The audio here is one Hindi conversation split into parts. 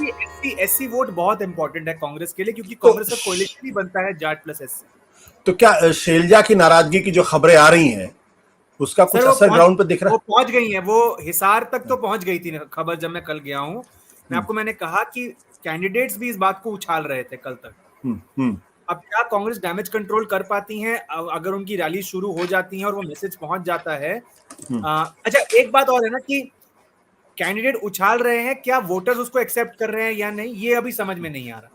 एससी वोट बहुत इंपॉर्टेंट है कांग्रेस के लिए, क्योंकि तो कांग्रेस का कोalition ही बनता है जाट प्लस एससी। तो क्या शैलजा की नाराजगी की जो खबरें आ रही हैं उसका कुछ सर असर ग्राउंड पर दिख रहा वो है? पहुंच गई है, वो हिसार तक तो पहुंच गई थी खबर जब मैं कल गया हूं। मैंने कहा कि कैंडिडेट्स भी इस बात को उछाल रहे थे कल तक। हम्म। अब क्या कांग्रेस डैमेज कंट्रोल कर पाती है अगर उनकी रैली शुरू हो जाती है और वो मैसेज पहुंच जाता है। अच्छा, एक बात और है ना कि कैंडिडेट उछाल रहे हैं, क्या वोटर्स उसको एक्सेप्ट कर रहे हैं या नहीं, ये अभी समझ में नहीं आ रहा।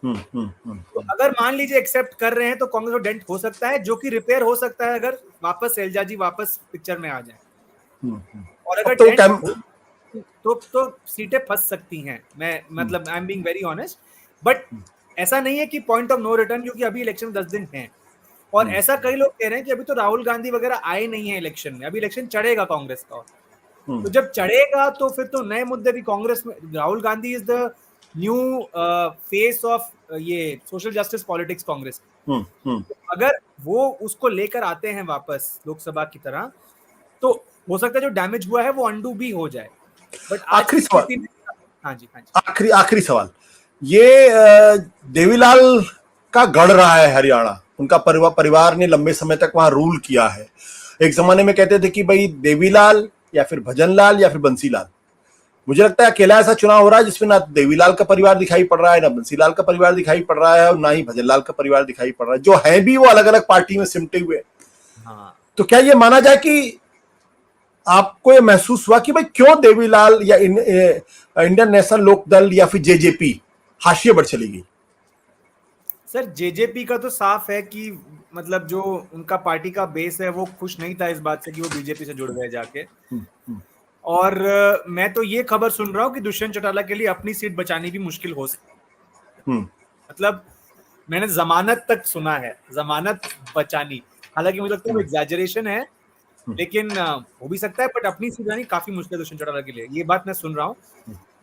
तो अगर मान लीजिए एक्सेप्ट कर रहे हैं तो कांग्रेस को डेंट हो सकता है, जो कि रिपेयर हो सकता है अगर वापस शैलजा जी वापस पिक्चर में आ जाए। और अब अगर तो डेंट हो तो सीटें फंस सकती हैं। मैं मतलब I am being very honest, but ऐसा नहीं है कि पॉइंट ऑफ नो रिटर्न, क्योंकि अभी इलेक्शन 10 दिन हैं। और ऐसा कई लोग कह रहे हैं कि अभी तो राहुल गांधी वगैरह आए नहीं है इलेक्शन में, अभी इलेक्शन चढ़ेगा कांग्रेस का। तो जब चढ़ेगा तो फिर तो नए मुद्दे भी कांग्रेस में। Rahul Gandhi is the new face of ये सोशल जस्टिस पॉलिटिक्स कांग्रेस। तो अगर वो उसको लेकर आते हैं वापस लोकसभा की तरह, तो हो सकता है जो डैमेज हुआ है वो अंडू भी हो जाए। बट आज आखिरी की सवाल, स्थिति में हाँ जी आखिरी सवाल, ये देवीलाल का गढ़ रहा है हरियाणा, उनका परिवार ने लंबे समय तक वहां रूल किया है। एक जमाने में कहते थे कि भाई देवीलाल या फिर भजनलाल या फिर बंसीलाल। मुझे लगता है अकेला ऐसा चुनाव हो रहा है जिसमें ना देवीलाल का परिवार दिखाई पड़ रहा है, ना बंसीलाल का परिवार दिखाई पड़ रहा है, और ना ही भजनलाल का परिवार दिखाई पड़ रहा है। जो है भी वो अलग अलग पार्टी में सिमटे हुए। हाँ। तो क्या ये माना जाए कि आपको ये महसूस हुआ कि भाई क्यों देवीलाल या इंडियन नेशनल लोकदल या फिर जेजेपी हाशिए पर चली गई? सर जेजेपी का तो साफ है कि मतलब जो उनका पार्टी का बेस है वो खुश नहीं था इस बात से कि वो बीजेपी से जुड़ गए जाके। और मैं तो ये खबर सुन रहा हूँ कि दुष्यंत चौटाला के लिए अपनी सीट बचानी भी मुश्किल हो सकती है। मतलब मैंने जमानत तक सुना है, जमानत बचानी। हालांकि मुझे लगता है वो एग्जैजरेशन है, लेकिन हो भी सकता है। बट अपनी सीट बचानी काफी मुश्किल है दुष्यंत चौटाला के लिए, ये बात मैं सुन रहा हूँ।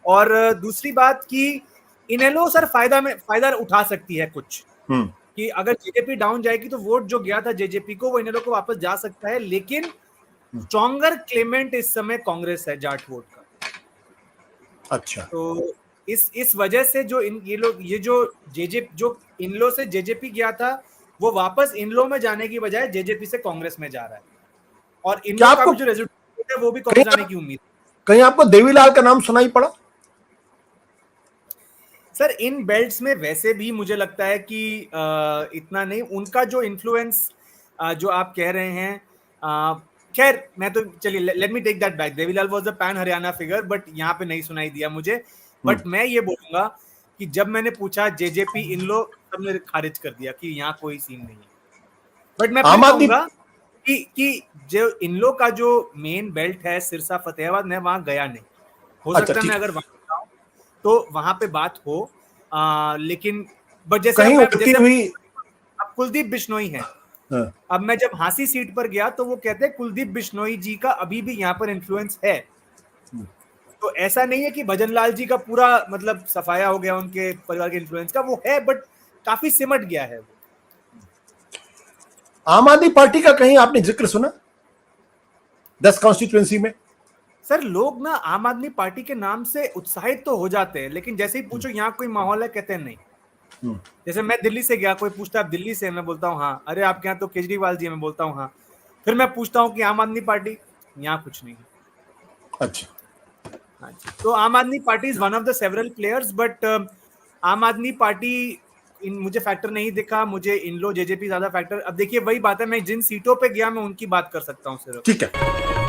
और दूसरी बात कि इनेलो सर फायदा उठा सकती है कुछ, कि अगर जेजेपी डाउन जाएगी तो वोट जो गया था जेजेपी को वो इनेलो को वापस जा सकता है। लेकिन स्ट्रॉन्गर क्लेमेंट इस समय कांग्रेस है जाट वोट का। अच्छा, तो इस वजह से जो ये जो इनलो से जेजेपी गया था वो वापस इनलो में जाने की बजाय जेजेपी से कांग्रेस में जा रहा है। और क्या इनलो का आपको भी जो रिजल्ट है वो भी कांग्रेस जाने की उम्मीद। कहीं आपको देवीलाल का नाम सुनाई पड़ा? सर इन बेल्ट्स में वैसे भी मुझे लगता है कि इतना नहीं उनका जो इन्फ्लुएंस जो आप कह रहे हैं। खैर मैं तो चलिए let me take that back, Devilal was the pan Haryana figure, but यहाँ पे नहीं सुनाई दिया मुझे। बट मैं ये बोलूंगा कि जब मैंने पूछा जेजेपी इन लो, सबने खारिज कर दिया कि यहाँ कोई सीन नहीं है। बट मैं फिर आम आदमी कहूंगा कि जो इन लो का जो मेन बेल्ट है सिरसा फतेहाबाद, मैं वहां गया नहीं। हो अच्छा, सकता है ठीक मैं है, अगर वहां जाऊं तो वहां पे बात हो। लेकिन बट कहीं उठती हुई। अब कुलदीप बिश्नोई है। हाँ, अब मैं जब हांसी सीट पर गया तो वो कहते हैं कुलदीप बिश्नोई जी का अभी भी यहाँ पर इन्फ्लुएंस है। तो ऐसा नहीं है कि भजनलाल जी का पूरा मतलब सफाया हो गया उनके परिवार के इन्फ्लुएंस का, वो है बट काफी सिमट गया है वो। आम आदमी पार्टी का कहीं आपने जिक्र सुना 10 कॉन्स्टिट्यूएंसी में? सर लोग ना आम आदमी पार्टी के नाम से उत्साहित तो हो जाते हैं, लेकिन जैसे ही पूछो यहाँ कोई माहौल है, कहते हैं नहीं। जैसे मैं दिल्ली से गया, कोई पूछता है आप दिल्ली से, मैं बोलता हूँ हाँ। अरे आपके यहाँ तो केजरीवाल जी है, मैं बोलता हूँ हाँ। फिर मैं पूछता हूँ कि आम आदमी पार्टी, यहाँ कुछ नहीं है। अच्छा, हाँ जी, तो आम आदमी party is one of the several players, but आम आदमी पार्टी मुझे फैक्टर नहीं दिखा। मुझे इन लो जेजेपी ज्यादा फैक्टर। अब देखिए वही बात है, मैं जिन सीटों पे गया मैं उनकी बात कर सकता हूँ सिर्फ। ठीक है।